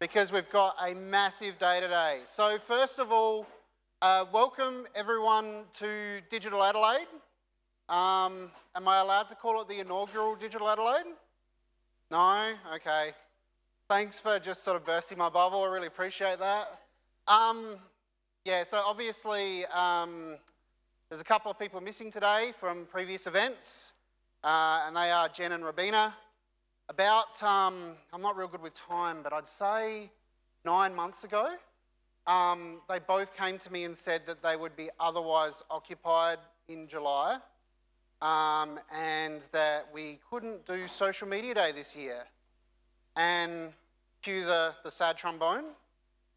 because we've got a massive day today. So first of all, welcome everyone to Digital Adelaide. Am I allowed to call it the inaugural Digital Adelaide? No? Okay. Thanks for just sort of bursting my bubble. I really appreciate that. Yeah, so obviously there's a couple of people missing today from previous events, and they are Jen and Rabina. About, I'm not real good with time, but I'd say 9 months ago, they both came to me and said that they would be otherwise occupied in July, and that we couldn't do social media day this year. And cue the sad trombone.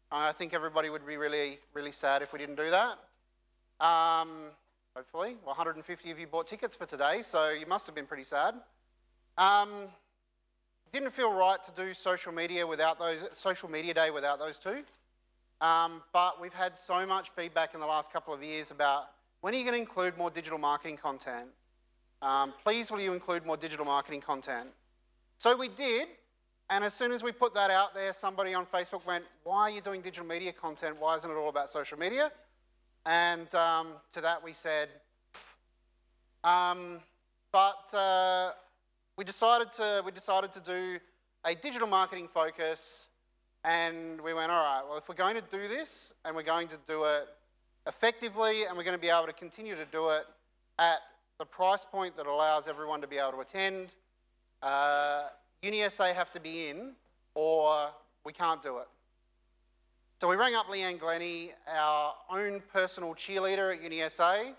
I think everybody would be really, really sad if we didn't do that. Hopefully, 150 of you bought tickets for today, so you must have been pretty sad. Didn't feel right to do social media day without those two. But we've had so much feedback in the last couple of years about when are you going to include more digital marketing content? Please will you include more digital marketing content? So we did, and as soon as we put that out there, somebody on Facebook went, why are you doing digital media content? Why isn't it all about social media? And to that we said, we decided to do a digital marketing focus, and we went, all right, well, if we're going to do this and we're going to do it effectively and we're going to be able to continue to do it at the price point that allows everyone to be able to attend, UniSA have to be in or we can't do it. So we rang up Leanne Glennie, our own personal cheerleader at UniSA,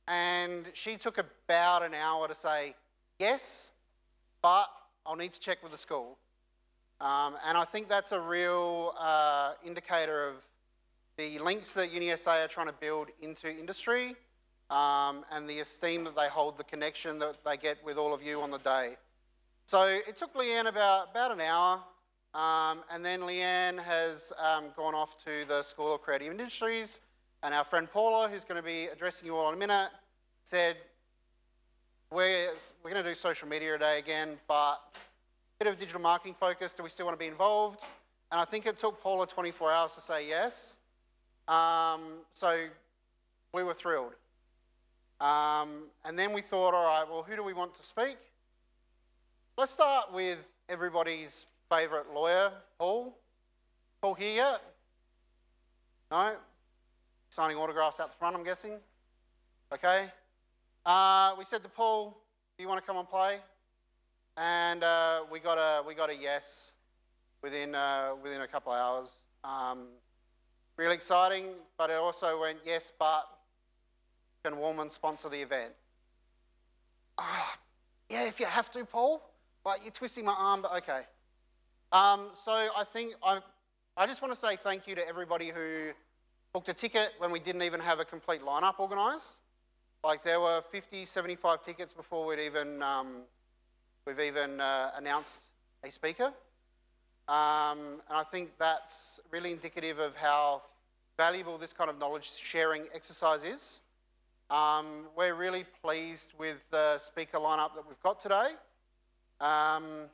and she took about an hour to say, yes, but I'll need to check with the school. And I think that's a real indicator of the links that UniSA are trying to build into industry and the esteem that they hold, the connection that they get with all of you on the day. So it took Leanne about an hour, and then Leanne has gone off to the School of Creative Industries, and our friend Paula, who's going to be addressing you all in a minute, said, we're going to do social media today again, but a bit of digital marketing focus. Do we still want to be involved? And I think it took Paula 24 hours to say yes. So we were thrilled. And then we thought, all right, well, who do we want to speak? Let's start with everybody's favourite lawyer, Paul. Paul here yet? No? Signing autographs out the front, I'm guessing? Okay. We said to Paul, do you want to come and play? And we got a yes within a couple of hours. Really exciting, but it also went, yes, but can Woolman sponsor the event? Yeah, if you have to, Paul. Like, you're twisting my arm, but okay. So I think I just want to say thank you to everybody who booked a ticket when we didn't even have a complete lineup organised. Like, there were 50, 75 tickets before we've even announced a speaker. And I think that's really indicative of how valuable this kind of knowledge sharing exercise is. We're really pleased with the speaker lineup that we've got today. And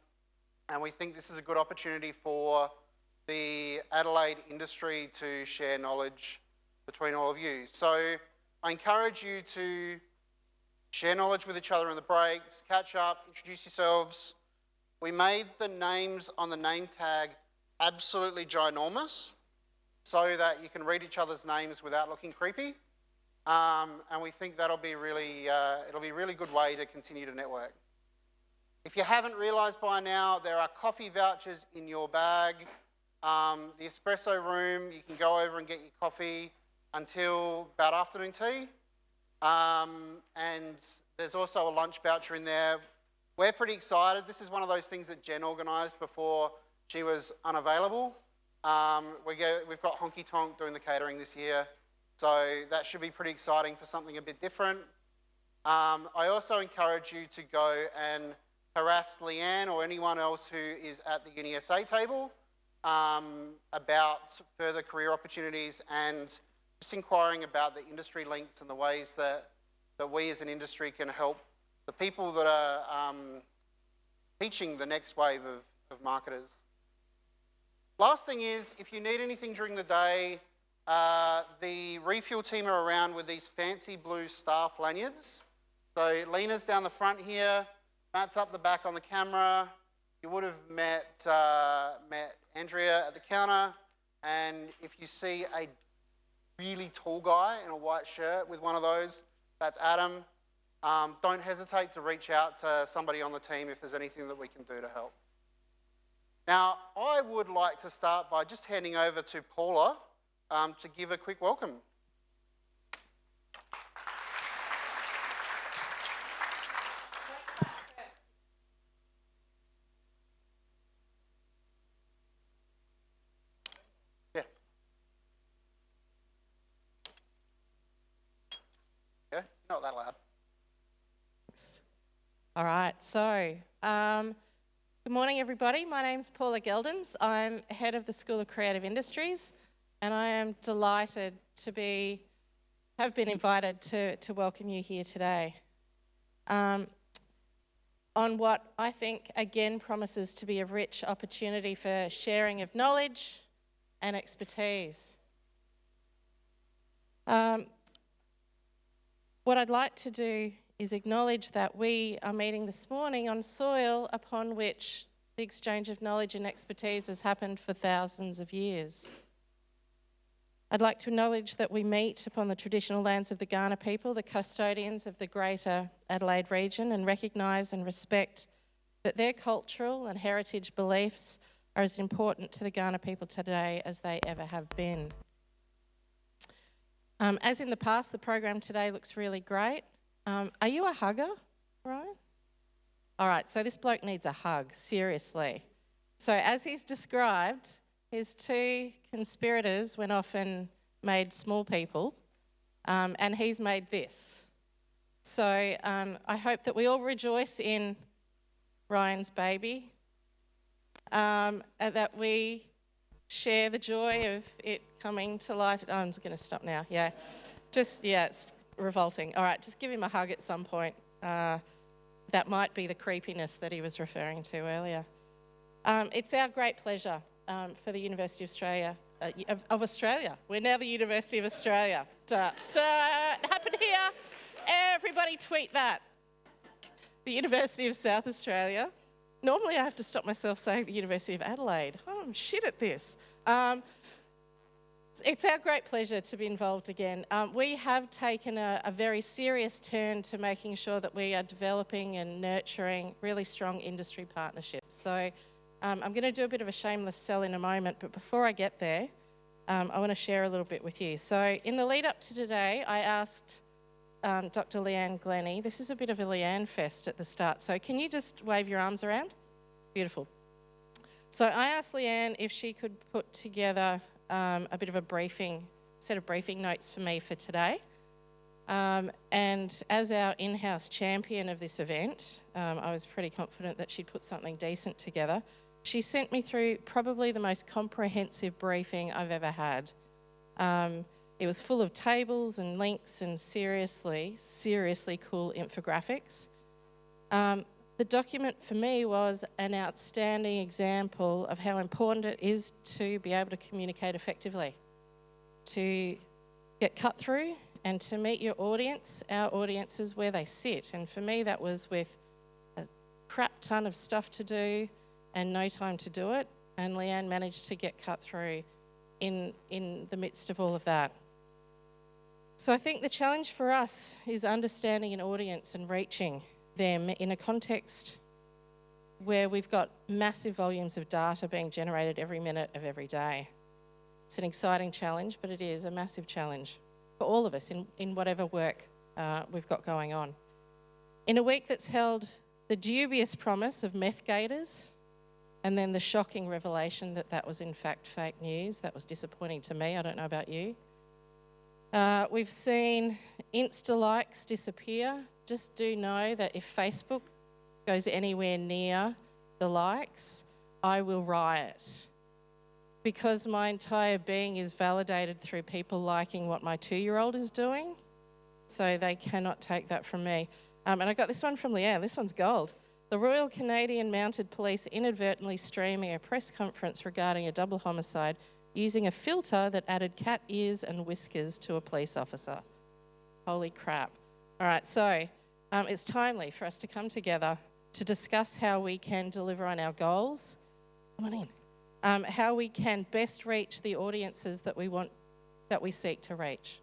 we think this is a good opportunity for the Adelaide industry to share knowledge between all of you. So I encourage you to share knowledge with each other in the breaks, catch up, introduce yourselves. We made the names on the name tag absolutely ginormous so that you can read each other's names without looking creepy. And we think that'll be really, it'll be a really good way to continue to network. If you haven't realised by now, there are coffee vouchers in your bag. The espresso room, you can go over and get your coffee until about afternoon tea. And there's also a lunch voucher in there. We're pretty excited. This is one of those things that Jen organised before she was unavailable. We've got Honky Tonk doing the catering this year, so that should be pretty exciting for something a bit different. I also encourage you to go and harass Leanne or anyone else who is at the UniSA table about further career opportunities and just inquiring about the industry links and the ways that we as an industry can help the people that are teaching the next wave of marketers. Last thing is, if you need anything during the day, the refuel team are around with these fancy blue staff lanyards. So Lena's down the front here, Matt's up the back on the camera. You would have met Andrea at the counter, and if you see a really tall guy in a white shirt with one of those, that's Adam. Don't hesitate to reach out to somebody on the team if there's anything that we can do to help. Now, I would like to start by just handing over to Paula to give a quick welcome. Yeah. Yeah, not that loud. All right, so good morning, everybody. My name's Paula Geldens. I'm head of the School of Creative Industries, and I am delighted to have been invited to welcome you here today on what I think, again, promises to be a rich opportunity for sharing of knowledge and expertise. What I'd like to do is acknowledge that we are meeting this morning on soil upon which the exchange of knowledge and expertise has happened for thousands of years. I'd like to acknowledge that we meet upon the traditional lands of the Kaurna people, the custodians of the greater Adelaide region, and recognise and respect that their cultural and heritage beliefs are as important to the Kaurna people today as they ever have been. As in the past, the program today looks really great. Are you a hugger, Ryan? All right, so this bloke needs a hug, seriously. So as he's described, his two conspirators went off and made small people, and he's made this. So I hope that we all rejoice in Ryan's baby, and that we share the joy of it coming to life. Oh, I'm just going to stop now, yeah. It's revolting. All right, just give him a hug at some point. That might be the creepiness that he was referring to earlier. It's our great pleasure for the University of Australia, of Australia. We're now the University of Australia. Happened here. Everybody tweet that. The University of South Australia. Normally I have to stop myself saying the University of Adelaide. Oh, I'm shit at this. It's our great pleasure to be involved again. We have taken a very serious turn to making sure that we are developing and nurturing really strong industry partnerships. So I'm going to do a bit of a shameless sell in a moment, but before I get there, I want to share a little bit with you. So in the lead up to today, I asked Dr. Leanne Glennie, this is a bit of a Leanne fest at the start, so can you just wave your arms around? Beautiful. So I asked Leanne if she could put together a bit of a set of briefing notes for me for today. And as our in-house champion of this event, I was pretty confident that she'd put something decent together. She sent me through probably the most comprehensive briefing I've ever had. It was full of tables and links and seriously cool infographics. The document for me was an outstanding example of how important it is to be able to communicate effectively, to get cut through and to meet your audience, our audiences, where they sit. And for me, that was with a crap ton of stuff to do and no time to do it. And Leanne managed to get cut through in the midst of all of that. So I think the challenge for us is understanding an audience and reaching them in a context where we've got massive volumes of data being generated every minute of every day. It's an exciting challenge, but it is a massive challenge for all of us in whatever work we've got going on. In a week that's held the dubious promise of meth gators and then the shocking revelation that was in fact fake news, that was disappointing to me. I don't know about you. We've seen Insta likes disappear. Just do know that if Facebook goes anywhere near the likes, I will riot. Because my entire being is validated through people liking what my 2-year-old is doing, so they cannot take that from me. And I got this one from Leanne. This one's gold. The Royal Canadian Mounted Police inadvertently streaming a press conference regarding a double homicide using a filter that added cat ears and whiskers to a police officer. Holy crap. All right, so it's timely for us to come together to discuss how we can deliver on our goals. Come on in. How we can best reach the audiences that we seek to reach.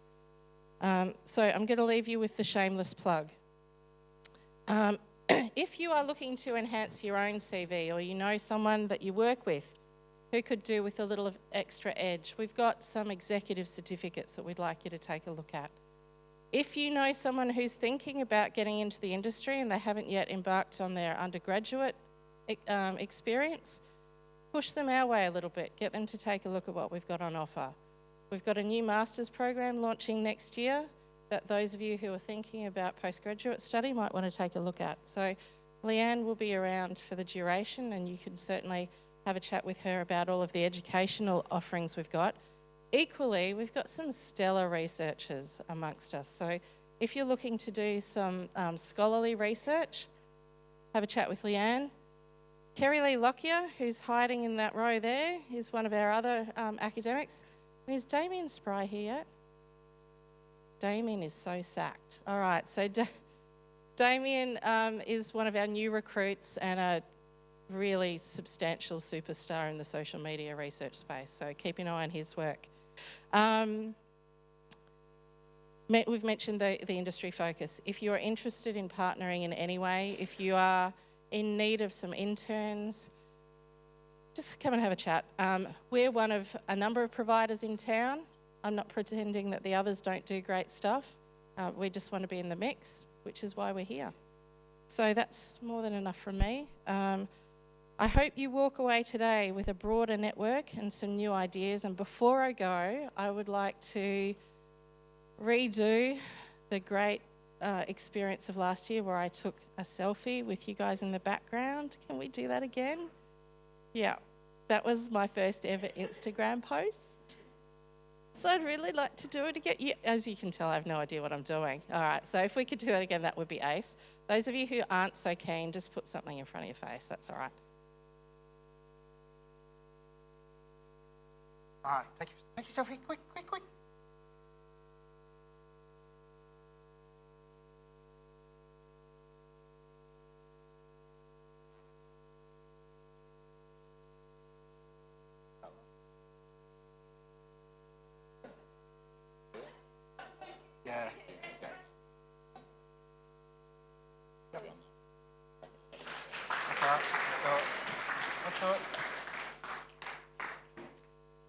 So I'm going to leave you with the shameless plug. If you are looking to enhance your own CV, or you know someone that you work with who could do with a little of extra edge, we've got some executive certificates that we'd like you to take a look at. If you know someone who's thinking about getting into the industry and they haven't yet embarked on their undergraduate experience, push them our way a little bit. Get them to take a look at what we've got on offer. We've got a new master's program launching next year that those of you who are thinking about postgraduate study might want to take a look at. So Leanne will be around for the duration, and you can certainly have a chat with her about all of the educational offerings we've got. Equally, we've got some stellar researchers amongst us. So if you're looking to do some scholarly research, have a chat with Leanne. Kerry Lee Lockyer, who's hiding in that row there, is one of our other academics. And is Damien Spry here yet? Damien is so sacked. All right, so Damien is one of our new recruits and a really substantial superstar in the social media research space, so keep an eye on his work. We've mentioned the industry focus. If you're interested in partnering in any way, if you are in need of some interns, just come and have a chat. We're one of a number of providers in town. I'm not pretending that the others don't do great stuff. We just want to be in the mix, which is why we're here. So that's more than enough from me. I hope you walk away today with a broader network and some new ideas. And before I go, I would like to redo the great experience of last year where I took a selfie with you guys in the background. Can we do that again? Yeah, that was my first ever Instagram post. So I'd really like to do it again. Yeah, as you can tell, I have no idea what I'm doing. All right, so if we could do that again, that would be ace. Those of you who aren't so keen, just put something in front of your face. That's all right. All right, take your selfie, quick. Yeah. Okay. Yep. That's all right. Let's do it.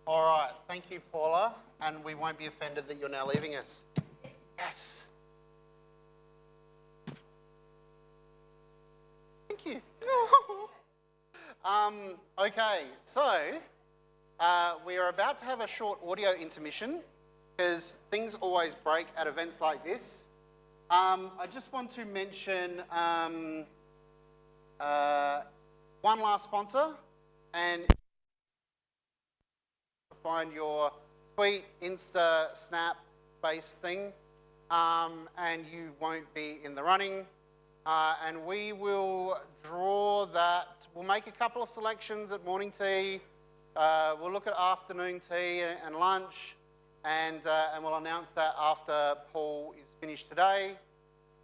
All right. Thank you, Paula. And we won't be offended that you're now leaving us. Yes. Thank you. Okay. So we are about to have a short audio intermission, because things always break at events like this. I just want to mention one last sponsor, and find your tweet, Insta, Snap, Face thing, and you won't be in the running. And we will draw that. We'll make a couple of selections at morning tea. We'll look at afternoon tea and lunch. And we'll announce that after Paul is finished today.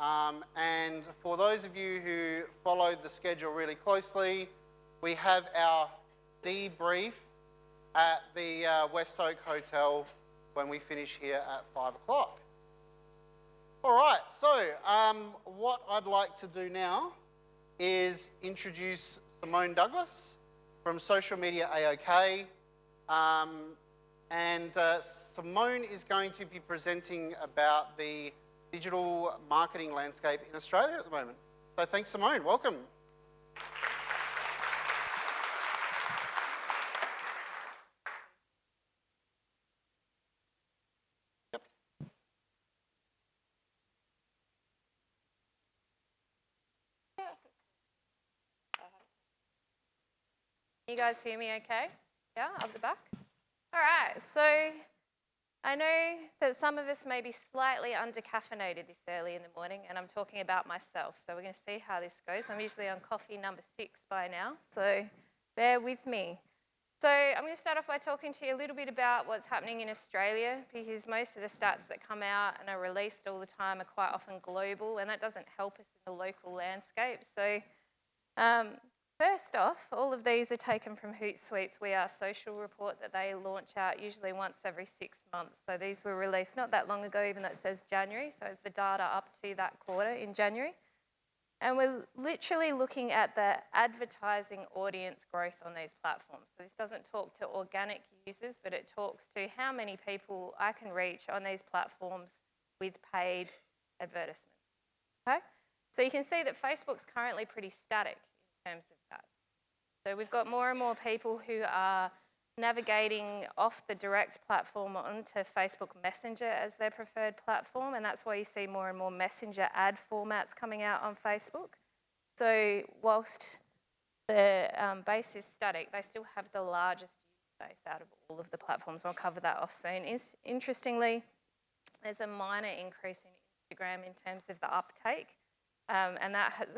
And for those of you who followed the schedule really closely, we have our debrief at the West Oak Hotel when we finish here at 5 o'clock. All right, so what I'd like to do now is introduce Simone Douglas from Social Media AOK. And Simone is going to be presenting about the digital marketing landscape in Australia at the moment. So thanks, Simone. Welcome. Yep. You guys hear me okay? Yeah, up the back? All right, so I know that some of us may be slightly under-caffeinated this early in the morning, and I'm talking about myself, so we're going to see how this goes. I'm usually on coffee number 6 by now, so bear with me. So I'm going to start off by talking to you a little bit about what's happening in Australia, because most of the stats that come out and are released all the time are quite often global, and that doesn't help us in the local landscape. So first off, all of these are taken from Hootsuite's We Are Social report that they launch out usually once every 6 months. So these were released not that long ago, even though it says January, so it's the data up to that quarter in January. And we're literally looking at the advertising audience growth on these platforms. So this doesn't talk to organic users, but it talks to how many people I can reach on these platforms with paid advertisements. Okay? So you can see that Facebook's currently pretty static in terms of that. So we've got more and more people who are navigating off the direct platform onto Facebook Messenger as their preferred platform, and that's why you see more and more Messenger ad formats coming out on Facebook. So whilst the base is static, they still have the largest user base out of all of the platforms. I'll cover that off soon. Interestingly, there's a minor increase in Instagram in terms of the uptake, and that has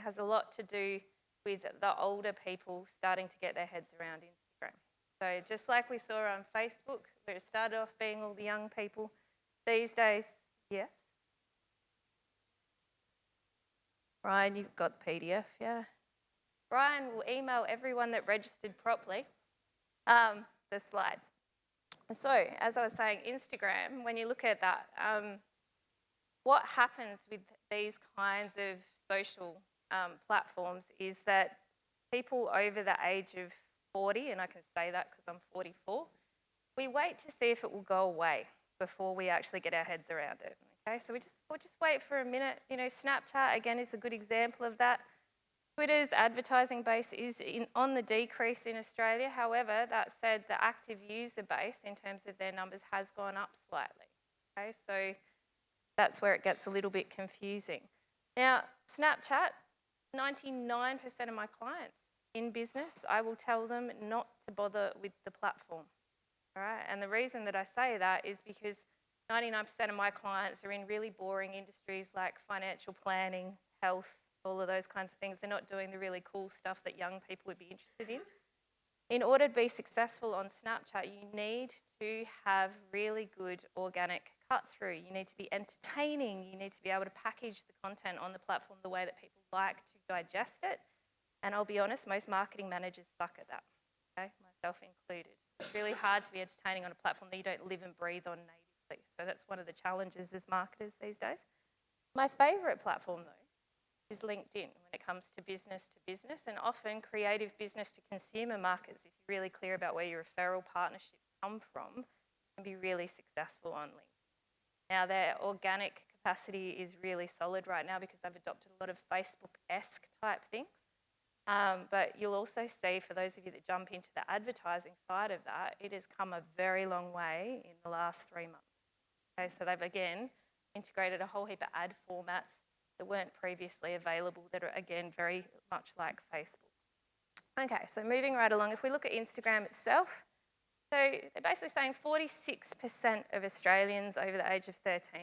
has a lot to do with the older people starting to get their heads around Instagram. So just like we saw on Facebook, where it started off being all the young people, these days, yes? Ryan, you've got the PDF, yeah? Brian will email everyone that registered properly the slides. So, as I was saying, Instagram, when you look at that, what happens with these kinds of social platforms is that people over the age of 40, and I can say that because I'm 44, we wait to see if it will go away before we actually get our heads around it. Okay, so we'll just wait for a minute. You know, Snapchat again is a good example of that. Twitter's advertising base is on the decrease in Australia. However, that said, the active user base in terms of their numbers has gone up slightly. Okay, so that's where it gets a little bit confusing. Now, Snapchat, 99% of my clients in business, I will tell them not to bother with the platform. All right? And the reason that I say that is because 99% of my clients are in really boring industries like financial planning, health, all of those kinds of things. They're not doing the really cool stuff that young people would be interested in. In order to be successful on Snapchat, you need to have really good organic cut through. You need to be entertaining. You need to be able to package the content on the platform the way that people like to digest it. And I'll be honest, most marketing managers suck at that, okay? Myself included. It's really hard to be entertaining on a platform that you don't live and breathe on natively. So that's one of the challenges as marketers these days. My favourite platform, though, is LinkedIn when it comes to business, and often creative business to consumer markets. If you're really clear about where your referral partnerships come from, you can be really successful on LinkedIn. Now, their organic capacity is really solid right now because they've adopted a lot of Facebook-esque type things. But you'll also see, for those of you that jump into the advertising side of that, it has come a very long way in the last 3 months. Okay, so they've, again, integrated a whole heap of ad formats that weren't previously available that are, again, very much like Facebook. Okay, so moving right along, if we look at Instagram itself, so they're basically saying 46% of Australians over the age of 13.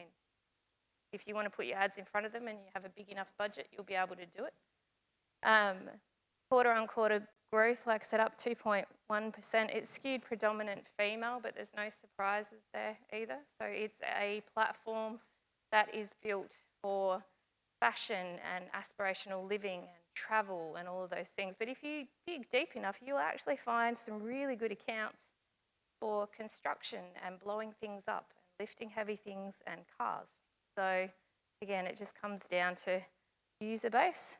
If you want to put your ads in front of them and you have a big enough budget, you'll be able to do it. Quarter-on-quarter growth, like I said, up 2.1%. It's skewed predominant female, but there's no surprises there either. So it's a platform that is built for fashion and aspirational living and travel and all of those things. But if you dig deep enough, you'll actually find some really good accounts for construction and blowing things up and lifting heavy things and cars. So again, it just comes down to user base.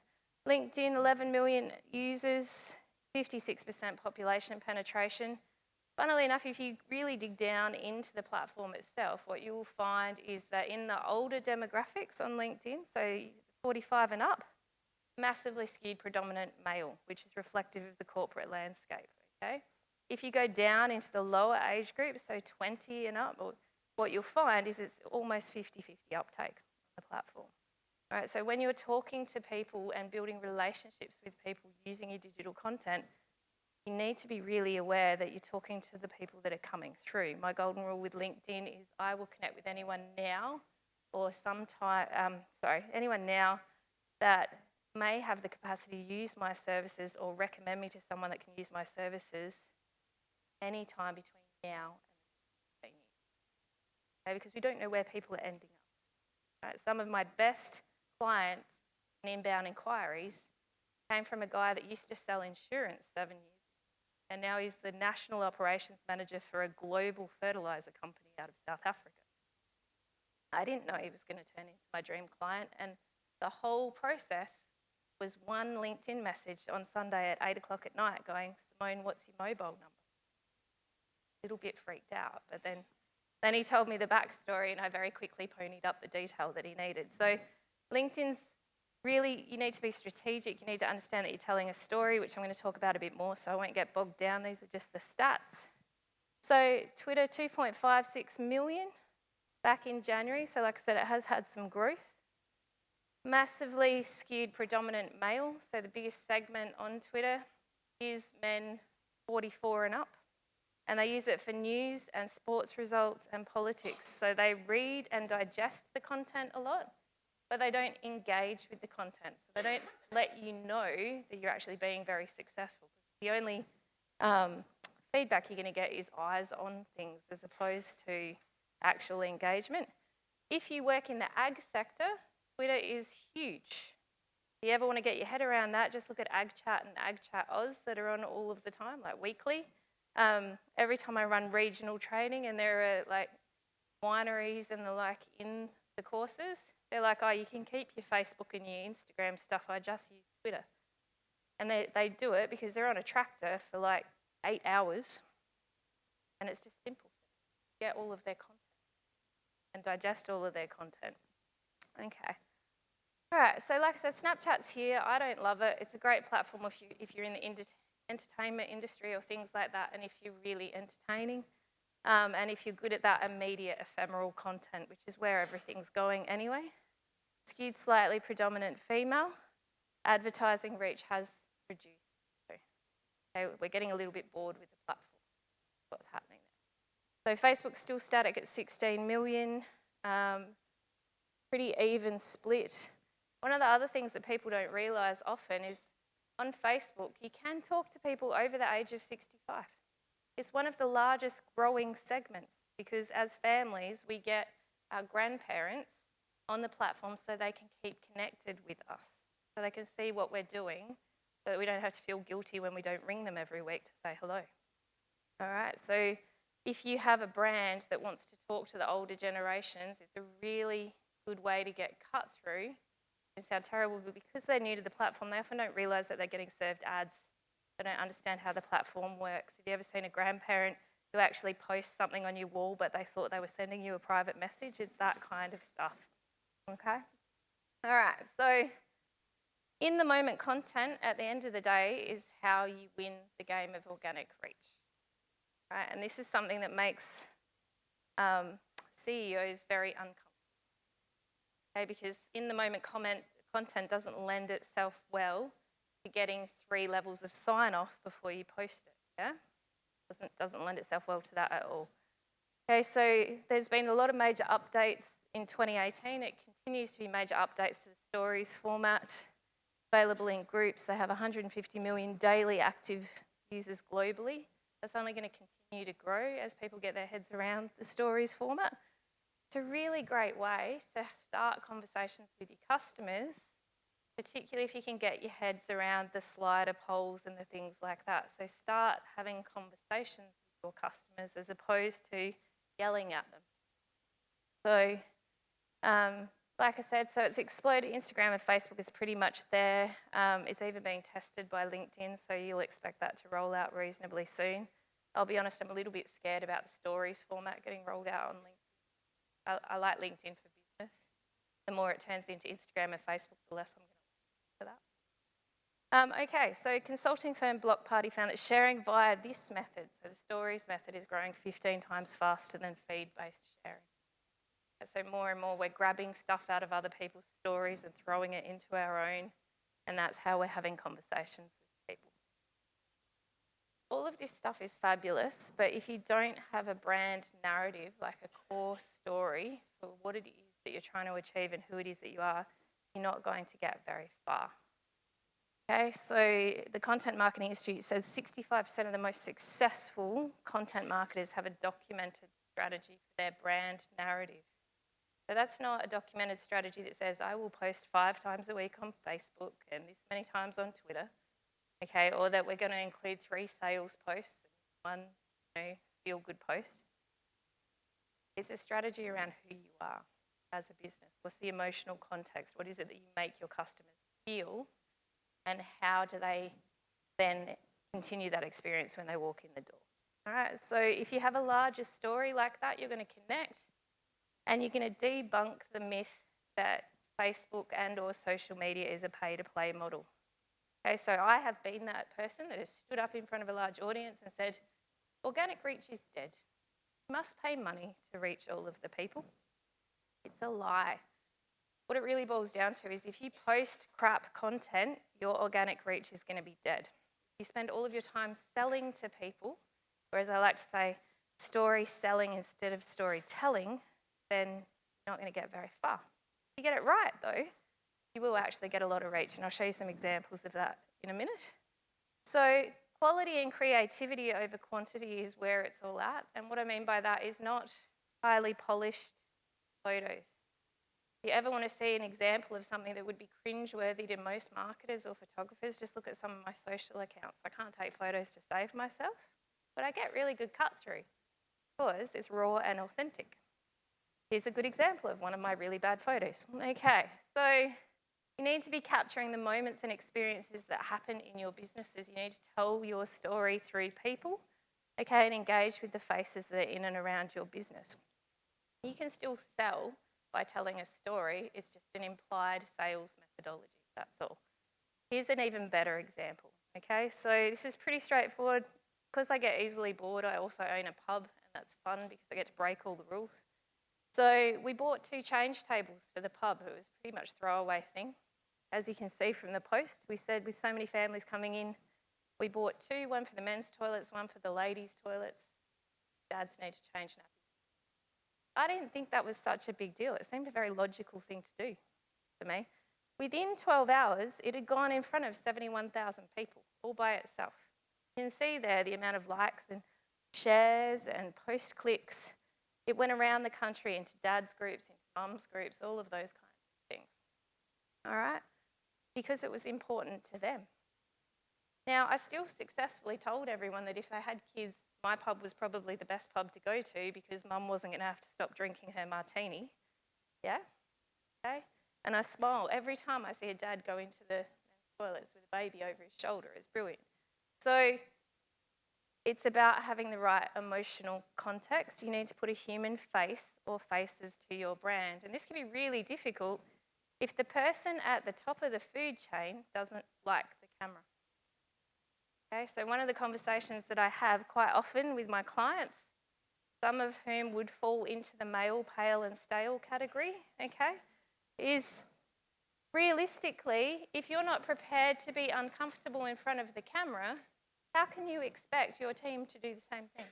LinkedIn, 11 million users, 56% population penetration. Funnily enough, if you really dig down into the platform itself, what you will find is that in the older demographics on LinkedIn, so 45 and up, massively skewed predominant male, which is reflective of the corporate landscape, okay? If you go down into the lower age group, so 20 and up, what you'll find is it's almost 50-50 uptake on the platform. All right, so when you're talking to people and building relationships with people using your digital content, you need to be really aware that you're talking to the people that are coming through. My golden rule with LinkedIn is I will connect with anyone now anyone now that may have the capacity to use my services or recommend me to someone that can use my services anytime between now and 15 years. Okay, because we don't know where people are ending up. Right? Some of my best clients and inbound inquiries came from a guy that used to sell insurance 7 years ago, and now he's the national operations manager for a global fertilizer company out of South Africa. I didn't know he was going to turn into my dream client, and the whole process was one LinkedIn message on Sunday at 8 o'clock at night going, Simone, what's your mobile number? A little bit freaked out, but then he told me the backstory, and I very quickly ponied up the detail that he needed. So LinkedIn's really, you need to be strategic. You need to understand that you're telling a story, which I'm going to talk about a bit more, so I won't get bogged down. These are just the stats. So Twitter, 2.56 million back in January. So like I said, it has had some growth. Massively skewed predominant male. So the biggest segment on Twitter is men 44 and up. And they use it for news and sports results and politics. So they read and digest the content a lot, but they don't engage with the content. So they don't let you know that you're actually being very successful. The only feedback you're going to get is eyes on things as opposed to actual engagement. If you work in the ag sector, Twitter is huge. If you ever want to get your head around that, just look at AgChat and AgChat Oz that are on all of the time, like weekly. Every time I run regional training and there are like wineries and the like in the courses, they're like, oh, you can keep your Facebook and your Instagram stuff, I just use Twitter. And they do it because they're on a tractor for like 8 hours and it's just simple. Get all of their content and digest all of their content. Okay. All right, so like I said, Snapchat's here. I don't love it. It's a great platform if you're in the entertainment industry or things like that, and if you're really entertaining, and if you're good at that immediate ephemeral content, which is where everything's going anyway. Skewed slightly predominant female. Advertising reach has reduced. Okay, we're getting a little bit bored with the platform. What's happening there? So Facebook's still static at 16 million. Pretty even split. One of the other things that people don't realise often is on Facebook, you can talk to people over the age of 65. It's one of the largest growing segments because as families, we get our grandparents on the platform so they can keep connected with us, so they can see what we're doing, so that we don't have to feel guilty when we don't ring them every week to say hello. All right, so if you have a brand that wants to talk to the older generations, it's a really good way to get cut through. It sounds terrible, but because they're new to the platform, they often don't realise that they're getting served ads. They don't understand how the platform works. Have you ever seen a grandparent who actually posts something on your wall, but they thought they were sending you a private message? It's that kind of stuff. Okay? All right, so in the moment content at the end of the day is how you win the game of organic reach. Right? And this is something that makes CEOs very uncomfortable. Okay, because in the moment content doesn't lend itself well to getting 3 levels of sign off before you post it. Yeah, doesn't lend itself well to that at all. Okay, so there's been a lot of major updates in 2018. It continues to be major updates to the stories format. Available in groups. They have 150 million daily active users globally. That's only going to continue to grow as people get their heads around the stories format. It's a really great way to start conversations with your customers, particularly if you can get your heads around the slider polls and the things like that. So start having conversations with your customers as opposed to yelling at them. So, like I said, so it's exploded. Instagram and Facebook is pretty much there. It's even being tested by LinkedIn, so you'll expect that to roll out reasonably soon. I'll be honest, I'm a little bit scared about the stories format getting rolled out on LinkedIn. I like LinkedIn for business. The more it turns into Instagram and Facebook, the less I'm going to for that. Okay, so consulting firm Block Party found that sharing via this method, so the stories method, is growing 15 times faster than feed-based sharing. So more and more we're grabbing stuff out of other people's stories and throwing it into our own, and that's how we're having conversations with people. of this stuff is fabulous, but if you don't have a brand narrative, like a core story for what it is that you're trying to achieve and who it is that you are, you're not going to get very far. Okay, so the Content Marketing Institute says 65% of the most successful content marketers have a documented strategy for their brand narrative. So that's not a documented strategy that says, I will post 5 times a week on Facebook and this many times on Twitter, okay, or that we're going to include 3 sales posts and 1, feel-good post. It's a strategy around who you are as a business. What's the emotional context? What is it that you make your customers feel? And how do they then continue that experience when they walk in the door? All right, so if you have a larger story like that, you're going to connect and you're going to debunk the myth that Facebook and or social media is a pay-to-play model. Okay, so I have been that person that has stood up in front of a large audience and said, organic reach is dead. You must pay money to reach all of the people. It's a lie. What it really boils down to is if you post crap content, your organic reach is going to be dead. If you spend all of your time selling to people, whereas I like to say story selling instead of storytelling, then you're not going to get very far. If you get it right, though, you will actually get a lot of reach, and I'll show you some examples of that in a minute. So quality and creativity over quantity is where it's all at, and what I mean by that is not highly polished photos. If you ever want to see an example of something that would be cringeworthy to most marketers or photographers, just look at some of my social accounts. I can't take photos to save myself, but I get really good cut through because it's raw and authentic. Here's a good example of one of my really bad photos. Okay, so you need to be capturing the moments and experiences that happen in your businesses. You need to tell your story through people, okay, and engage with the faces that are in and around your business. You can still sell by telling a story. It's just an implied sales methodology, that's all. Here's an even better example, okay? So this is pretty straightforward. Because I get easily bored, I also own a pub, and that's fun because I get to break all the rules. So we bought 2 change tables for the pub. It was pretty much a throwaway thing. As you can see from the post, we said with so many families coming in, we bought 2, one for the men's toilets, one for the ladies' toilets. Dads need to change nappies. I didn't think that was such a big deal. It seemed a very logical thing to do to me. Within 12 hours, it had gone in front of 71,000 people, all by itself. You can see there the amount of likes and shares and post clicks. It went around the country into dads groups, into mums groups, all of those kinds of things. All right? Because it was important to them. Now, I still successfully told everyone that if they had kids, my pub was probably the best pub to go to because mum wasn't going to have to stop drinking her martini. Yeah? Okay? And I smile every time I see a dad go into the toilets with a baby over his shoulder. It's brilliant. So it's about having the right emotional context. You need to put a human face or faces to your brand. And this can be really difficult if the person at the top of the food chain doesn't like the camera. Okay, so one of the conversations that I have quite often with my clients, some of whom would fall into the male, pale and stale category, okay, is realistically, if you're not prepared to be uncomfortable in front of the camera, how can you expect your team to do the same thing?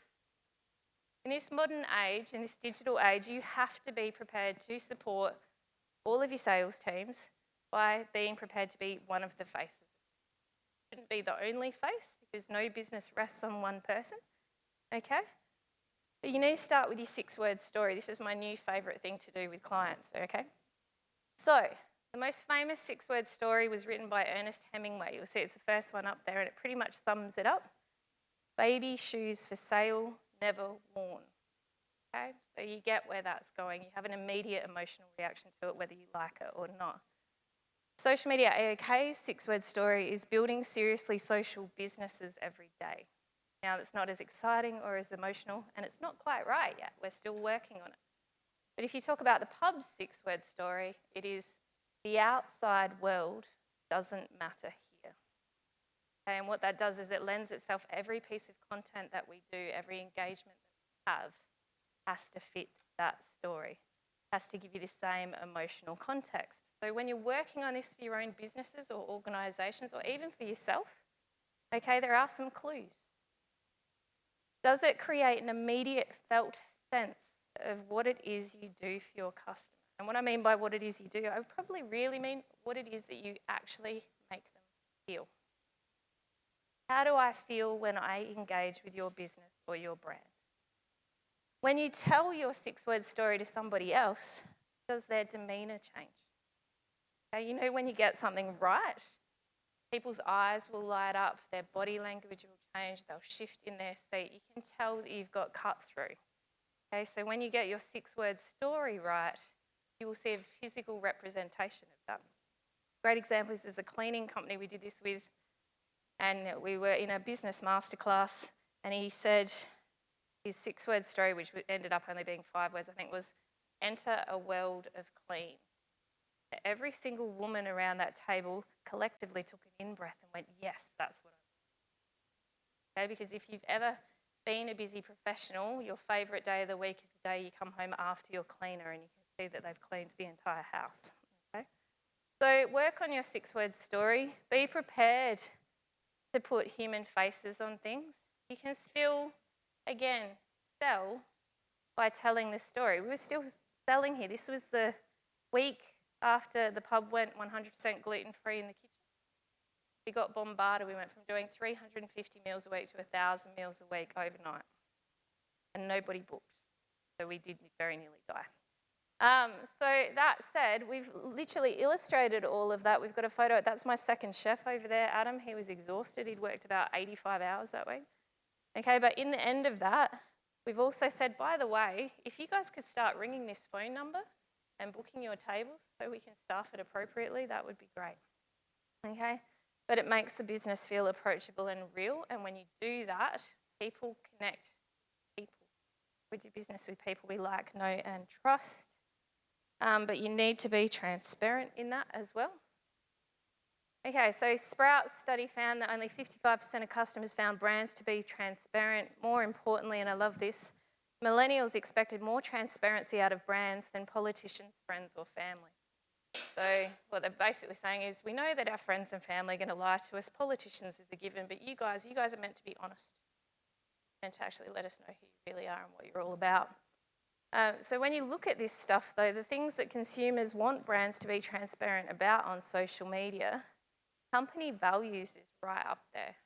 In this modern age, in this digital age, you have to be prepared to support all of your sales teams by being prepared to be one of the faces. It shouldn't be the only face because no business rests on one person, okay? But you need to start with your 6-word story. This is my new favourite thing to do with clients, okay? So, the most famous 6-word story was written by Ernest Hemingway. You'll see it's the first one up there and it pretty much sums it up. Baby shoes for sale, never worn. Okay, so you get where that's going. You have an immediate emotional reaction to it, whether you like it or not. Social Media AOK's 6-word story is building seriously social businesses every day. Now, that's not as exciting or as emotional, and it's not quite right yet. We're still working on it. But if you talk about the pub's 6-word story, it is the outside world doesn't matter here. Okay, and what that does is it lends itself, every piece of content that we do, every engagement that we have, has to fit that story, has to give you the same emotional context. So when you're working on this for your own businesses or organisations or even for yourself, okay, there are some clues. Does it create an immediate felt sense of what it is you do for your customer? And what I mean by what it is you do, I probably really mean what it is that you actually make them feel. How do I feel when I engage with your business or your brand? When you tell your 6-word story to somebody else, does their demeanour change? Okay, you know when you get something right, people's eyes will light up, their body language will change, they'll shift in their seat. You can tell that you've got cut through. Okay, so when you get your 6-word story right, you will see a physical representation of that. Great example is there's a cleaning company we did this with, and we were in a business masterclass, and he said his 6-word story, which ended up only being 5 words, I think, was enter a world of clean. Every single woman around that table collectively took an in-breath and went, yes, that's what I want. Okay, because if you've ever been a busy professional, your favourite day of the week is the day you come home after your cleaner and you can see that they've cleaned the entire house. Okay? So work on your 6-word story. Be prepared to put human faces on things. You can still, again, sell by telling this story. We were still selling here. This was the week after the pub went 100% gluten-free in the kitchen. We got bombarded. We went from doing 350 meals a week to 1,000 meals a week overnight. And nobody booked. So we did very nearly die. So that said, we've literally illustrated all of that. We've got a photo. That's my second chef over there, Adam. He was exhausted. He'd worked about 85 hours that week. Okay, but in the end of that, we've also said, by the way, if you guys could start ringing this phone number and booking your tables so we can staff it appropriately, that would be great. Okay? But it makes the business feel approachable and real. And when you do that, people connect people. We do business with people we like, know, and trust. But you need to be transparent in that as well. Okay, so Sprout's study found that only 55% of customers found brands to be transparent. More importantly, and I love this, millennials expected more transparency out of brands than politicians, friends, or family. So what they're basically saying is, we know that our friends and family are going to lie to us. Politicians is a given, but you guys are meant to be honest and to actually let us know who you really are and what you're all about. So when you look at this stuff, though, the things that consumers want brands to be transparent about on social media, company values is right up there,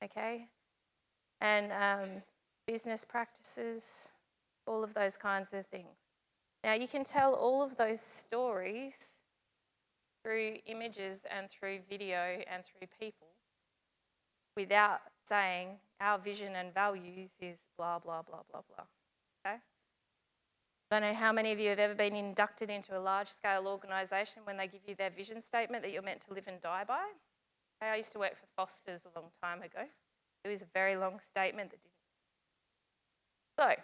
okay? And business practices, all of those kinds of things. Now, you can tell all of those stories through images and through video and through people without saying our vision and values is blah, blah, blah, blah, blah, okay? I don't know how many of you have ever been inducted into a large-scale organisation when they give you their vision statement that you're meant to live and die by. I used to work for Foster's a long time ago. It was a very long statement that didn't. So,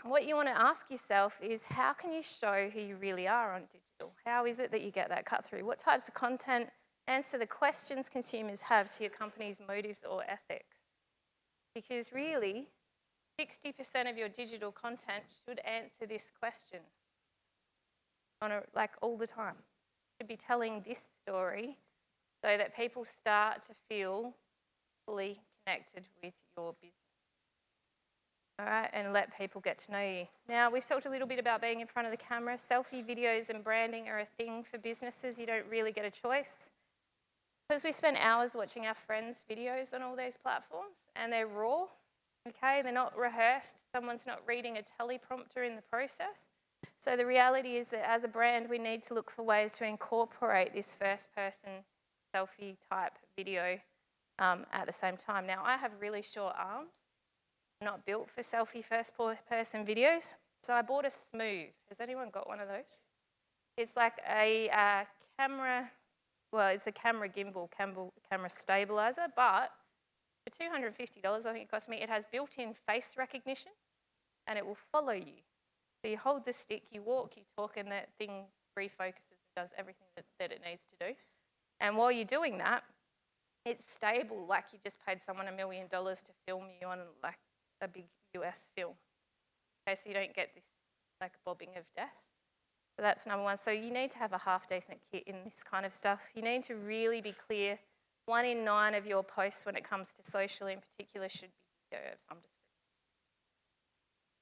what you want to ask yourself is, how can you show who you really are on digital? How is it that you get that cut through? What types of content answer the questions consumers have to your company's motives or ethics? Because really, 60% of your digital content should answer this question all the time. You should be telling this story so that people start to feel fully connected with your business. All right, and let people get to know you. Now, we've talked a little bit about being in front of the camera. Selfie videos and branding are a thing for businesses. You don't really get a choice. Because we spend hours watching our friends' videos on all these platforms, and they're raw. Okay, they're not rehearsed. Someone's not reading a teleprompter in the process. So the reality is that as a brand, we need to look for ways to incorporate this first-person selfie type video at the same time. Now, I have really short arms. I'm not built for selfie first-person videos. So I bought a Smooth. Has anyone got one of those? It's like a camera, well, it's a camera gimbal, camera stabilizer, but for $250, I think it cost me, it has built-in face recognition and it will follow you. So you hold the stick, you walk, you talk, and that thing refocuses and does everything that it needs to do. And while you're doing that, it's stable, like you just paid someone $1 million to film you on like a big US film. Okay, so you don't get this like bobbing of death. So that's number one. So you need to have a half-decent kit in this kind of stuff. You need to really be clear. 1 in 9 of your posts when it comes to social in particular should be video of some description.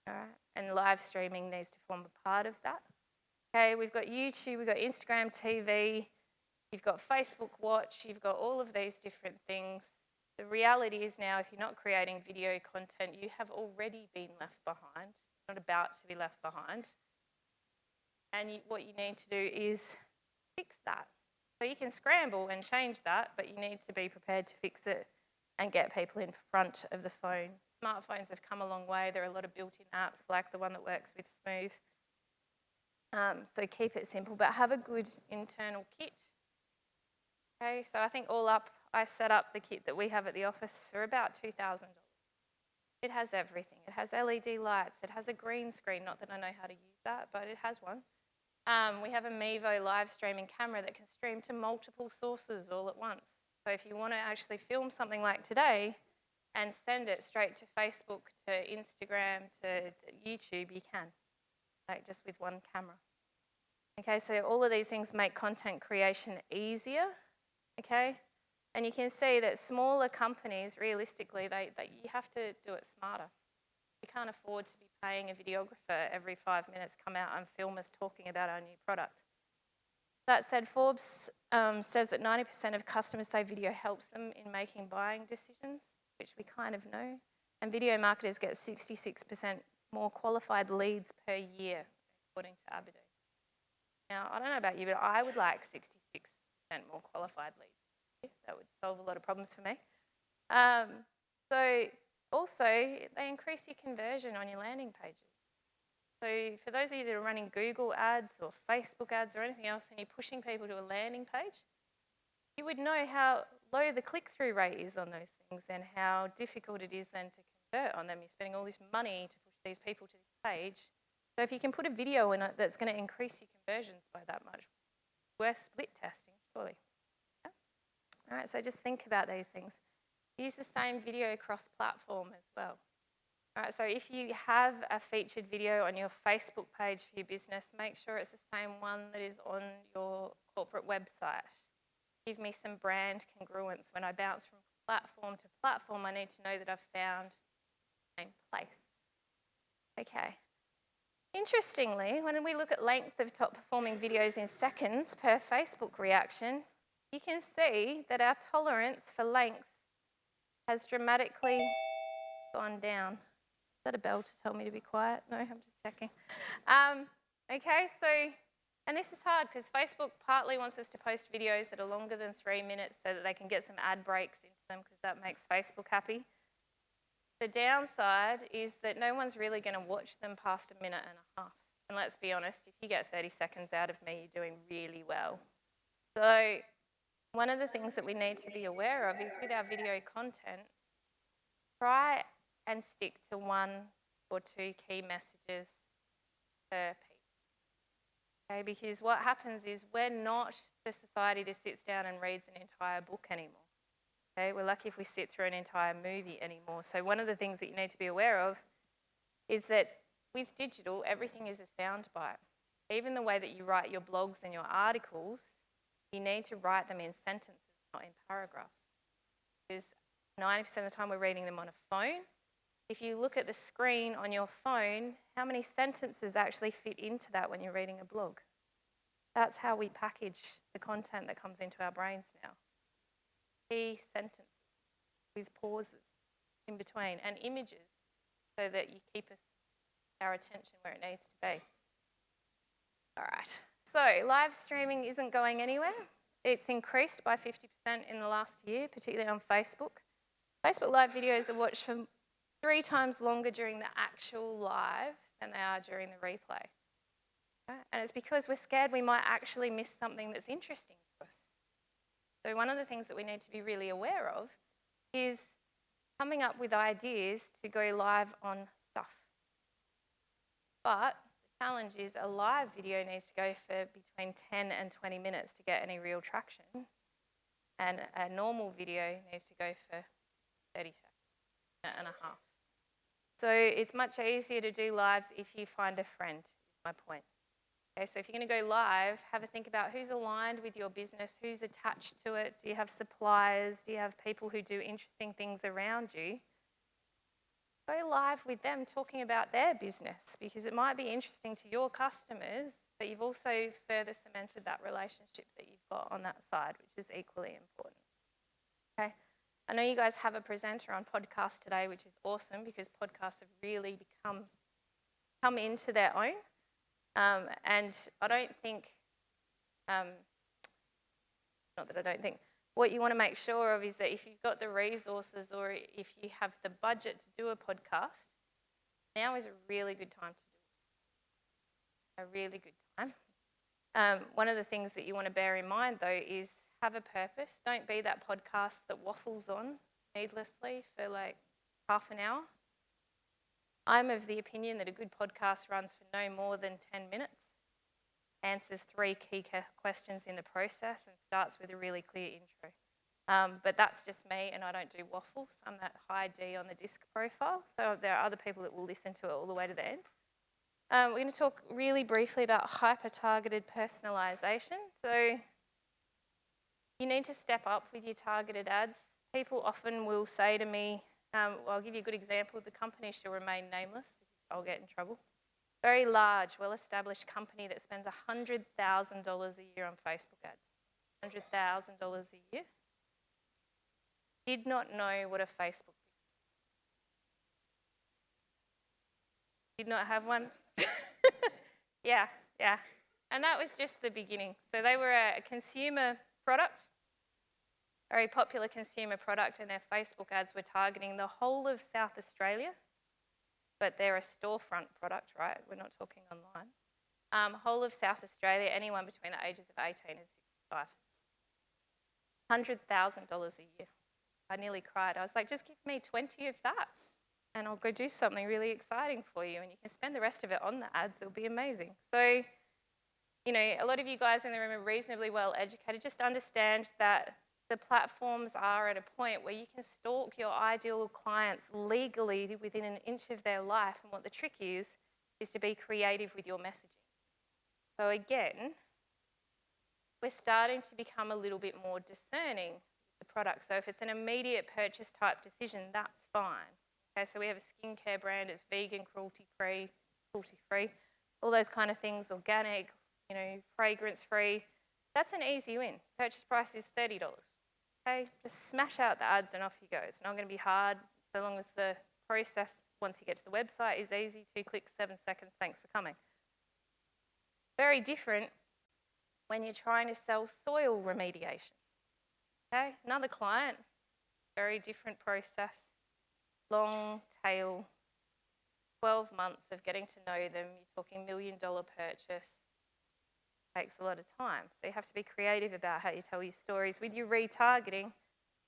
All right, and live streaming needs to form a part of that. Okay, we've got YouTube, we've got Instagram TV, you've got Facebook Watch, you've got all of these different things. The reality is now, if you're not creating video content, you have already been left behind, not about to be left behind. And what you need to do is fix that. So you can scramble and change that, but you need to be prepared to fix it and get people in front of the phone. Smartphones have come a long way. There are a lot of built-in apps like the one that works with Smooth. So keep it simple, but have a good internal kit. Okay, so I think all up, I set up the kit that we have at the office for about $2,000. It has everything. It has LED lights. It has a green screen. Not that I know how to use that, but it has one. We have a Mevo live streaming camera that can stream to multiple sources all at once. So if you want to actually film something like today and send it straight to Facebook, to Instagram, to YouTube, you can, like just with one camera. Okay, so all of these things make content creation easier, okay? And you can see that smaller companies, realistically, you have to do it smarter. We can't afford to be paying a videographer every 5 minutes come out and film us talking about our new product. That said, Forbes says that 90% of customers say video helps them in making buying decisions, which we kind of know. And video marketers get 66% more qualified leads per year, according to Aberdeen. Now, I don't know about you, but I would like 66% more qualified leads. That would solve a lot of problems for me. So also, they increase your conversion on your landing pages. So for those of you that are running Google ads or Facebook ads or anything else and you're pushing people to a landing page, you would know how low the click-through rate is on those things and how difficult it is then to convert on them. You're spending all this money to push these people to this page. So if you can put a video in it that's going to increase your conversions by that much, worth split testing, surely. Yeah? All right, so just think about these things. Use the same video cross-platform as well. All right, so if you have a featured video on your Facebook page for your business, make sure it's the same one that is on your corporate website. Give me some brand congruence. When I bounce from platform to platform, I need to know that I've found the same place. Okay. Interestingly, when we look at length of top performing videos in seconds per Facebook reaction, you can see that our tolerance for length has dramatically gone down. Is that a bell to tell me to be quiet? No, I'm just checking. Okay, so, and this is hard because Facebook partly wants us to post videos that are longer than 3 minutes so that they can get some ad breaks into them because that makes Facebook happy. The downside is that no one's really going to watch them past a minute and a half. And let's be honest, if you get 30 seconds out of me, you're doing really well. So one of the things that we need to be aware of is with our video content, try and stick to 1 or 2 key messages per piece. Okay, because what happens is we're not the society that sits down and reads an entire book anymore. Okay, we're lucky if we sit through an entire movie anymore. So one of the things that you need to be aware of is that with digital, everything is a soundbite. Even the way that you write your blogs and your articles, you need to write them in sentences, not in paragraphs. Because 90% of the time we're reading them on a phone. If you look at the screen on your phone, how many sentences actually fit into that when you're reading a blog? That's how we package the content that comes into our brains now. Key sentences with pauses in between and images so that you keep our attention where it needs to be. All right, so live streaming isn't going anywhere. It's increased by 50% in the last year, particularly on Facebook. Facebook live videos are watched for 3 times longer during the actual live than they are during the replay. Okay? And it's because we're scared we might actually miss something that's interesting to us. So one of the things that we need to be really aware of is coming up with ideas to go live on stuff. But the challenge is a live video needs to go for between 10 and 20 minutes to get any real traction. And a normal video needs to go for 30 seconds and a half. So it's much easier to do lives if you find a friend, is my point. Okay, so if you're going to go live, have a think about who's aligned with your business, who's attached to it. Do you have suppliers? Do you have people who do interesting things around you? Go live with them talking about their business, because it might be interesting to your customers, but you've also further cemented that relationship that you've got on that side, which is equally important. Okay. I know you guys have a presenter on podcast today, which is awesome, because podcasts have really come into their own. And I don't think, not that I don't think, what you want to make sure of is that if you've got the resources or if you have the budget to do a podcast, now is a really good time to do it. A really good time. One of the things that you want to bear in mind, though, is have a purpose. Don't be that podcast that waffles on needlessly for like half an hour. I'm of the opinion that a good podcast runs for no more than 10 minutes, answers 3 key questions in the process, and starts with a really clear intro. But that's just me, and I don't do waffles. I'm that high D on the disc profile, so there are other people that will listen to it all the way to the end. We're going to talk really briefly about hyper-targeted personalisation. So you need to step up with your targeted ads. People often will say to me, well, I'll give you a good example. The company shall remain nameless because I'll get in trouble. Very large, well-established company that spends $100,000 a year on Facebook ads. $100,000 a year. Did not know what a Facebook did not have one. Yeah. And that was just the beginning. So they were a consumer product, very popular consumer product, and their Facebook ads were targeting the whole of South Australia, but they're a storefront product, right? We're not talking online. Whole of South Australia, anyone between the ages of 18 and 65. $100,000 a year. I nearly cried. I was like, just give me 20 of that and I'll go do something really exciting for you, and you can spend the rest of it on the ads. It'll be amazing. So, you know, a lot of you guys in the room are reasonably well educated. Just understand that the platforms are at a point where you can stalk your ideal clients legally within an inch of their life, and what the trick is to be creative with your messaging. So again, we're starting to become a little bit more discerning with the product. So if it's an immediate purchase type decision, that's fine. Okay, so we have a skincare brand, it's vegan, cruelty-free, all those kind of things, organic, you know, fragrance-free. That's an easy win. Purchase price is $30. Okay, just smash out the ads and off you go. It's not going to be hard so long as the process, once you get to the website, is easy. 2 clicks, 7 seconds, thanks for coming. Very different when you're trying to sell soil remediation. Okay, another client, very different process, long tail, 12 months of getting to know them. You're talking $1 million purchase. Takes a lot of time. So you have to be creative about how you tell your stories with your retargeting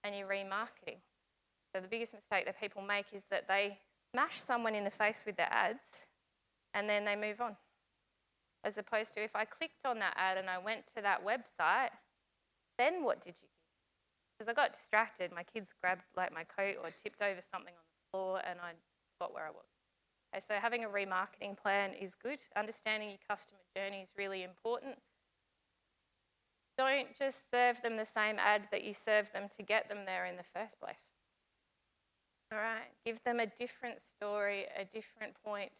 and your remarketing. So the biggest mistake that people make is that they smash someone in the face with their ads and then they move on. As opposed to if I clicked on that ad and I went to that website, then what did you do? Because I got distracted. My kids grabbed like my coat or tipped over something on the floor and I got where I was. Okay, so having a remarketing plan is good. Understanding your customer journey is really important. Don't just serve them the same ad that you served them to get them there in the first place. All right, give them a different story, a different point,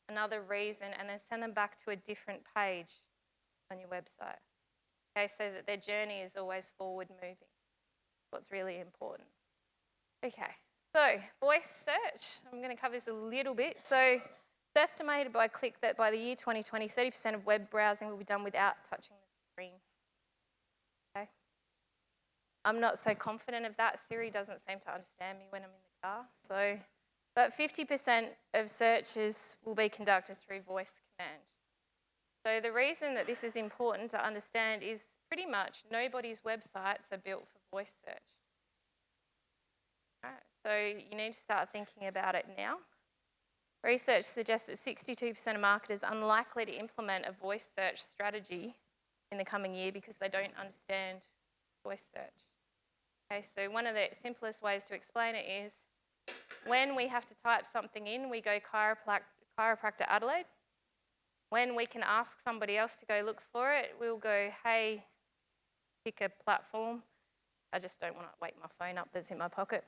another reason, and then send them back to a different page on your website. Okay, so that their journey is always forward moving. What's really important. Okay. So, voice search, I'm going to cover this a little bit. So, it's estimated by Click that by the year 2020, 30% of web browsing will be done without touching the screen. Okay? I'm not so confident of that. Siri doesn't seem to understand me when I'm in the car. So, but 50% of searches will be conducted through voice command. So, the reason that this is important to understand is pretty much nobody's websites are built for voice search. All right. So you need to start thinking about it now. Research suggests that 62% of marketers are unlikely to implement a voice search strategy in the coming year because they don't understand voice search. Okay, so one of the simplest ways to explain it is when we have to type something in, we go chiropractor Adelaide. When we can ask somebody else to go look for it, we'll go, hey, pick a platform. I just don't want to wake my phone up that's in my pocket.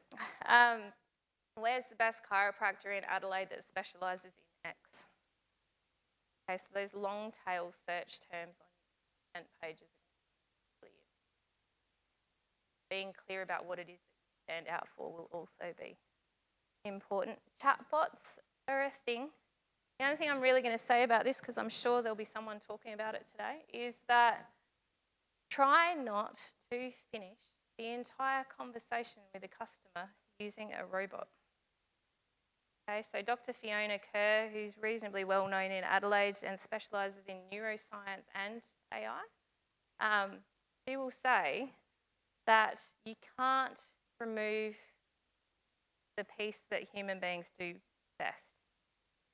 Where's the best chiropractor in Adelaide that specialises in X? Okay, so those long tail search terms on your content pages are really being clear about what it is that you stand out for will also be important. Chatbots are a thing. The only thing I'm really going to say about this, because I'm sure there'll be someone talking about it today, is that try not to finish the entire conversation with a customer using a robot. Okay, so Dr. Fiona Kerr, who's reasonably well known in Adelaide and specialises in neuroscience and AI, she will say that you can't remove the piece that human beings do best,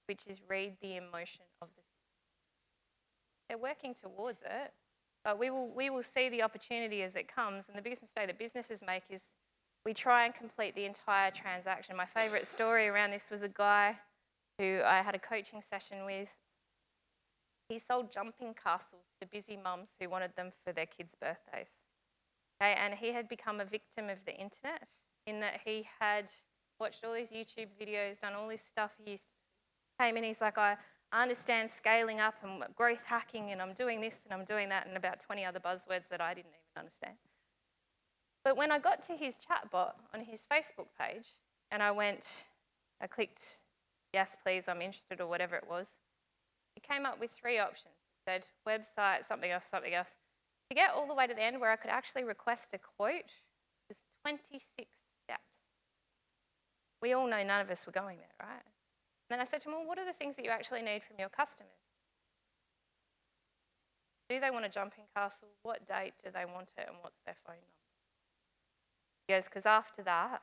which is read the emotion of the system. They're working towards it, but we will see the opportunity as it comes. And the biggest mistake that businesses make is we try and complete the entire transaction. My favourite story around this was a guy who I had a coaching session with. He sold jumping castles to busy mums who wanted them for their kids' birthdays. Okay, and he had become a victim of the internet in that he had watched all these YouTube videos, done all this stuff. He came in, he's like, I understand scaling up and growth hacking, and I'm doing this and I'm doing that, and about 20 other buzzwords that I didn't even understand. But when I got to his chatbot on his Facebook page, and I clicked, yes, please, I'm interested, or whatever it was, it came up with 3 options. It said website, something else, something else. To get all the way to the end where I could actually request a quote was 26 steps. We all know none of us were going there, right? And then I said to him, well, what are the things that you actually need from your customers? Do they want a jumping castle? What date do they want it? And what's their phone number? He goes, because after that,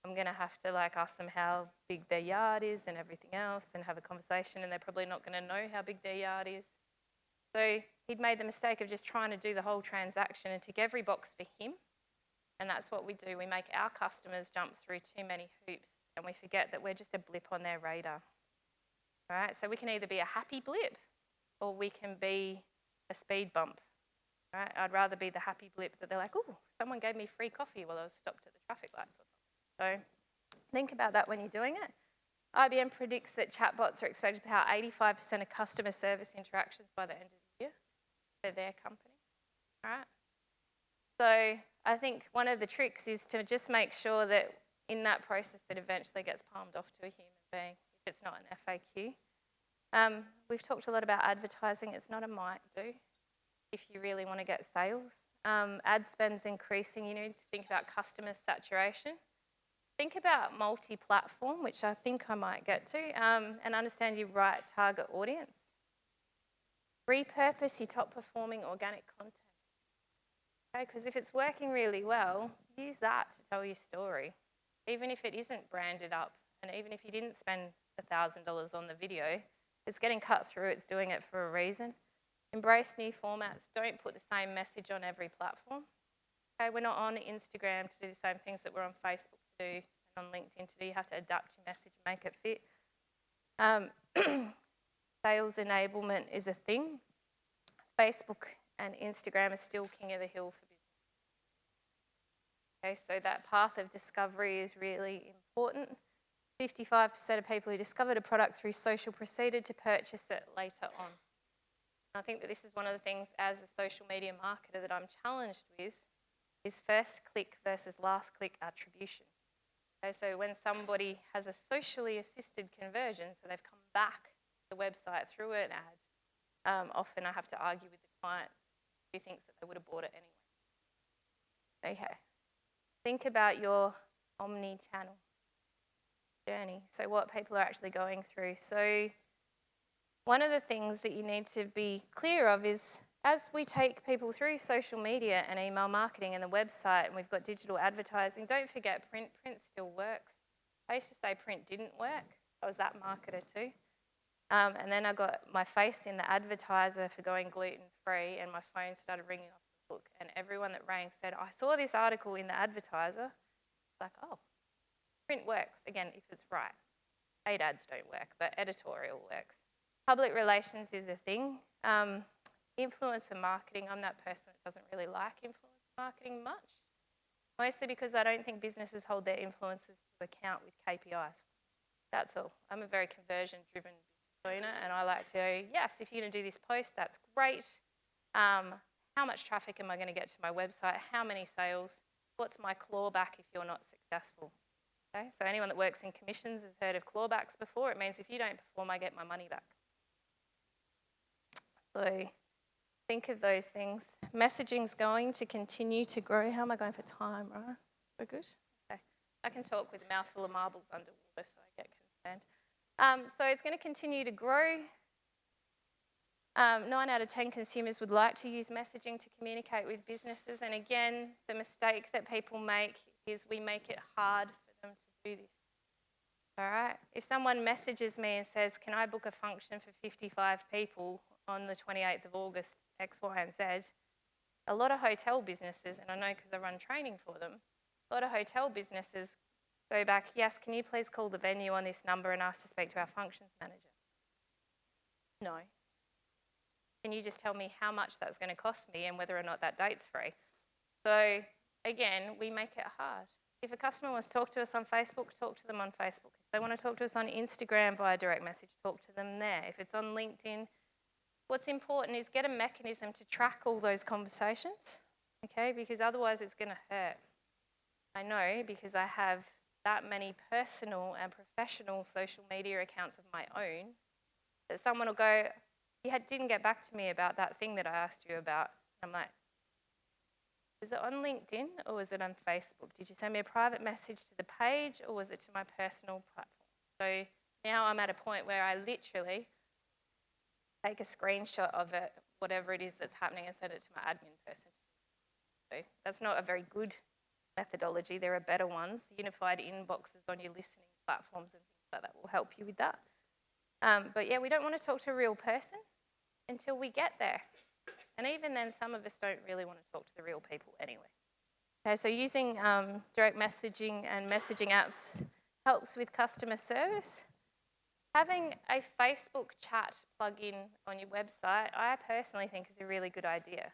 I'm going to have to ask them how big their yard is and everything else and have a conversation, and they're probably not going to know how big their yard is. So he'd made the mistake of just trying to do the whole transaction and tick every box for him. And that's what we do. We make our customers jump through too many hoops, and we forget that we're just a blip on their radar. All right? So we can either be a happy blip or we can be a speed bump. All right? I'd rather be the happy blip that they're like, oh, someone gave me free coffee while I was stopped at the traffic lights or something. So think about that when you're doing it. IBM predicts that chatbots are expected to power 85% of customer service interactions by the end of the year for their company. All right? So I think one of the tricks is to just make sure that in that process it eventually gets palmed off to a human being if it's not an FAQ. We've talked a lot about advertising. It's not a might do if you really want to get sales. Ad spend's increasing. You need to think about customer saturation. Think about multi-platform, which I think I might get to, and understand your right target audience. Repurpose your top performing organic content. Okay, because if it's working really well, use that to tell your story. Even if it isn't branded up, and even if you didn't spend $1,000 on the video, it's getting cut through, it's doing it for a reason. Embrace new formats. Don't put the same message on every platform. Okay, we're not on Instagram to do the same things that we're on Facebook to do and on LinkedIn to do. You have to adapt your message and make it fit. Sales enablement is a thing. Facebook and Instagram are still king of the hill for business. Okay, so that path of discovery is really important. 55% of people who discovered a product through social proceeded to purchase it later on. I think that this is one of the things as a social media marketer that I'm challenged with is first click versus last click attribution. Okay, so when somebody has a socially assisted conversion, so they've come back to the website through an ad, often I have to argue with the client who thinks that they would have bought it anyway. Okay, think about your omni-channel journey, so what people are actually going through. So one of the things that you need to be clear of is as we take people through social media and email marketing and the website, and we've got digital advertising, don't forget print. Print still works. I used to say print didn't work. I was that marketer too. And then I got my face in the advertiser for going gluten-free, and my phone started ringing off the hook, and everyone that rang said, I saw this article in the advertiser. Like, oh, print works, again, if it's right. Paid ads don't work, but editorial works. Public relations is a thing. Influencer marketing, I'm that person that doesn't really like influencer marketing much. Mostly because I don't think businesses hold their influencers to account with KPIs. That's all. I'm a very conversion-driven business owner, and I like to go, yes, if you're going to do this post, that's great. How much traffic am I going to get to my website? How many sales? What's my clawback if you're not successful? Okay, so anyone that works in commissions has heard of clawbacks before. It means if you don't perform, I get my money back. So think of those things. Messaging's going to continue to grow. How am I going for time, right? We're good? Okay. I can talk with a mouthful of marbles underwater, so I get concerned. So it's going to continue to grow. 9 out of 10 consumers would like to use messaging to communicate with businesses. And again, the mistake that people make is we make it hard for them to do this. All right? If someone messages me and says, can I book a function for 55 people on the 28th of August, X, Y, and Z, a lot of hotel businesses, and I know because I run training for them, a lot of hotel businesses go back, yes, can you please call the venue on this number and ask to speak to our functions manager? No. Can you just tell me how much that's going to cost me and whether or not that date's free? So again, we make it hard. If a customer wants to talk to us on Facebook, talk to them on Facebook. If they want to talk to us on Instagram via direct message, talk to them there. If it's on LinkedIn, what's important is get a mechanism to track all those conversations, okay? Because otherwise it's going to hurt. I know because I have that many personal and professional social media accounts of my own that someone will go, you didn't get back to me about that thing that I asked you about. I'm like, was it on LinkedIn or was it on Facebook? Did you send me a private message to the page or was it to my personal platform? So now I'm at a point where I literally take a screenshot of it, whatever it is that's happening, and send it to my admin person. So that's not a very good methodology. There are better ones. Unified inboxes on your listening platforms and things like that will help you with that. But yeah, we don't want to talk to a real person until we get there. And even then, some of us don't really want to talk to the real people anyway. Okay, so using direct messaging and messaging apps helps with customer service. Having a Facebook chat plug-in on your website, I personally think is a really good idea.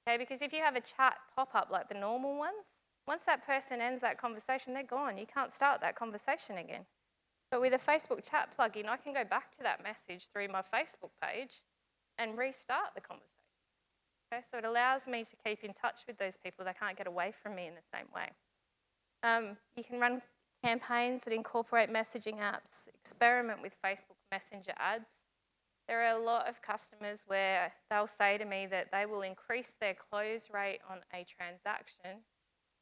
Okay, because if you have a chat pop-up like the normal ones, once that person ends that conversation, they're gone. You can't start that conversation again. But with a Facebook chat plugin, I can go back to that message through my Facebook page and restart the conversation. Okay, so it allows me to keep in touch with those people. They can't get away from me in the same way. You can run campaigns that incorporate messaging apps, experiment with Facebook Messenger ads. There are a lot of customers where they'll say to me that they will increase their close rate on a transaction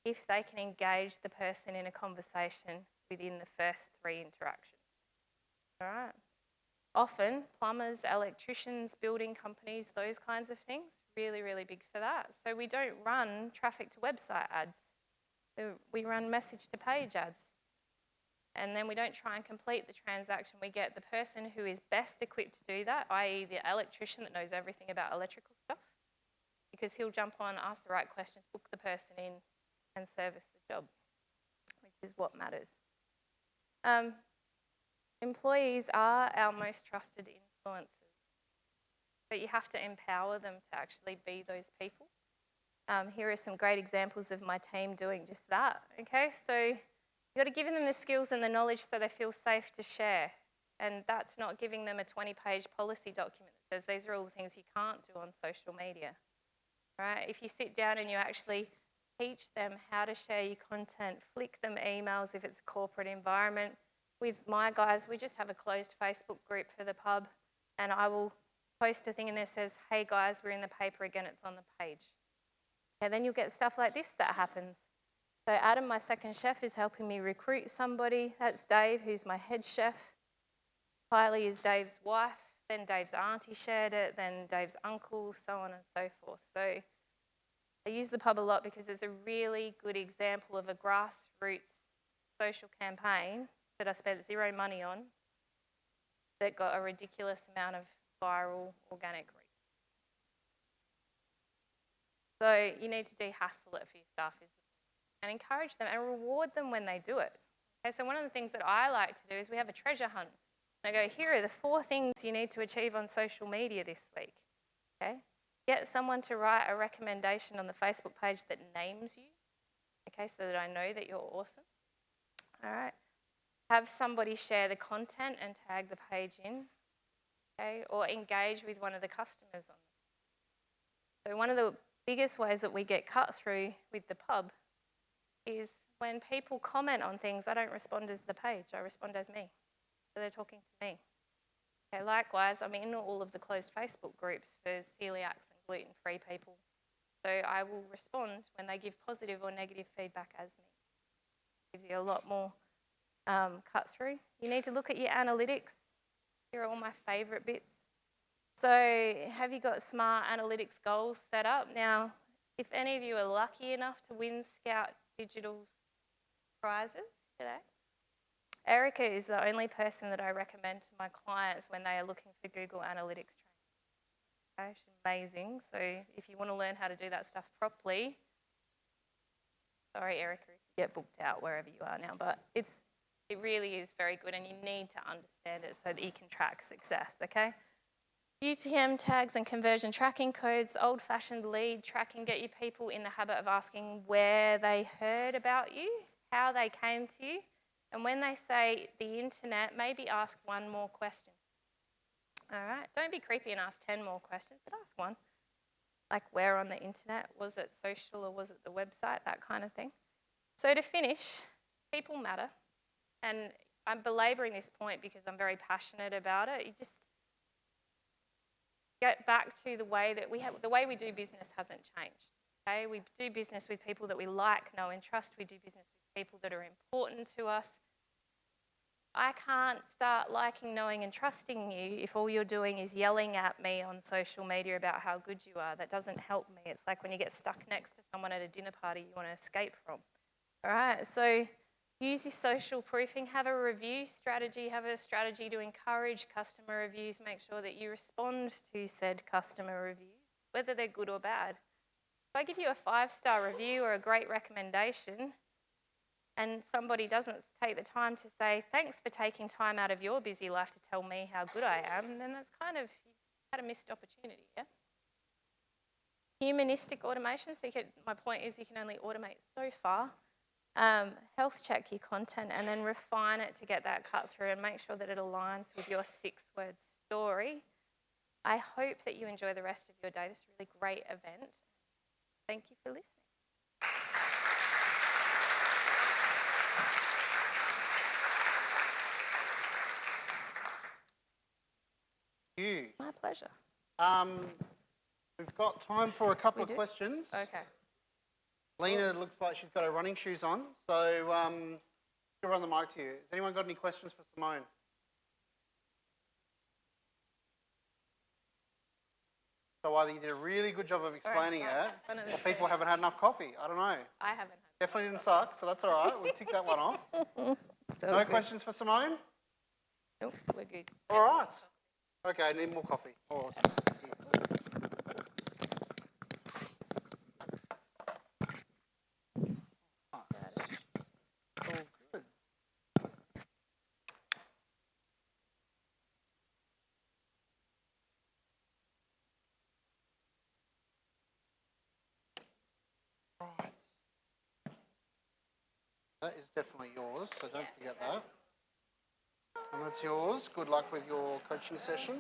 if they can engage the person in a conversation within the first 3 interactions. All right. Often, plumbers, electricians, building companies, those kinds of things, really, really big for that. So we don't run traffic to website ads. We run message to page ads. And then we don't try and complete the transaction. We get the person who is best equipped to do that, i.e. the electrician that knows everything about electrical stuff, because he'll jump on, ask the right questions, book the person in, and service the job, which is what matters. Employees are our most trusted influencers, but you have to empower them to actually be those people. Here are some great examples of my team doing just that, okay? So you've got to give them the skills and the knowledge so they feel safe to share. And that's not giving them a 20-page policy document that says these are all the things you can't do on social media, right? If you sit down and you actually teach them how to share your content, flick them emails if it's a corporate environment. With my guys, we just have a closed Facebook group for the pub, and I will post a thing in there that says, hey guys, we're in the paper again, it's on the page. And then you'll get stuff like this that happens. So Adam, my second chef, is helping me recruit somebody. That's Dave, who's my head chef. Kylie is Dave's wife. Then Dave's auntie shared it. Then Dave's uncle, so on and so forth. So I use the pub a lot because it's a really good example of a grassroots social campaign that I spent zero money on that got a ridiculous amount of viral organic reach. So you need to de-hassle it for your staff and encourage them and reward them when they do it. Okay, so one of the things that I like to do is we have a treasure hunt. And I go, here are the 4 things you need to achieve on social media this week. Okay? Get someone to write a recommendation on the Facebook page that names you. okay, so that I know that you're awesome. All right. Have somebody share the content and tag the page in, okay, or engage with one of the customers on it. So one of the biggest ways that we get cut through with the pub is when people comment on things, I don't respond as the page, I respond as me. So they're talking to me. Okay, likewise, I'm in all of the closed Facebook groups for celiacs and gluten-free people. So I will respond when they give positive or negative feedback as me. Gives you a lot more cut through. You need to look at your analytics. Here are all my favourite bits. So have you got smart analytics goals set up? Now, if any of you are lucky enough to win Scout Digital's prizes today, Erica is the only person that I recommend to my clients when they are looking for Google Analytics training. Okay, she's amazing. So if you want to learn how to do that stuff properly, sorry, Erica, if you get booked out wherever you are now, but it really is very good, and you need to understand it so that you can track success, okay? UTM tags and conversion tracking codes, old-fashioned lead tracking, get your people in the habit of asking where they heard about you, how they came to you, and when they say the internet, maybe ask one more question. All right, don't be creepy and ask 10 more questions, but ask one. Like where on the internet? Was it social or was it the website? That kind of thing. So to finish, people matter. And I'm belabouring this point because I'm very passionate about it. You just get back to the way that the way we do business hasn't changed. Okay, we do business with people that we like, know, and trust. We do business with people that are important to us. I can't start liking, knowing, and trusting you if all you're doing is yelling at me on social media about how good you are. That doesn't help me. It's like when you get stuck next to someone at a dinner party you want to escape from. All right, so use your social proofing, have a review strategy, have a strategy to encourage customer reviews, make sure that you respond to said customer reviews, whether they're good or bad. If I give you a 5-star review or a great recommendation and somebody doesn't take the time to say, thanks for taking time out of your busy life to tell me how good I am, then that's kind of, you had a missed opportunity, yeah? Humanistic automation, so my point is you can only automate so far. Health check your content and then refine it to get that cut through and make sure that it aligns with your 6-word story. I hope that you enjoy the rest of your day. This is a really great event. Thank you for listening. You. My pleasure. We've got time for a couple of questions. Okay. Lena looks like she's got her running shoes on, so I'll run the mic to you. Has anyone got any questions for Simone? So either you did a really good job of explaining it, or people haven't had enough coffee. I don't know. I haven't had. Definitely didn't suck, so that's all right. We'll tick that one off. No questions for Simone? Nope, we're good. All right. Okay, I need more coffee. Awesome. All good. Right. That is definitely yours, so don't forget that. And that's yours. Good luck with your coaching session.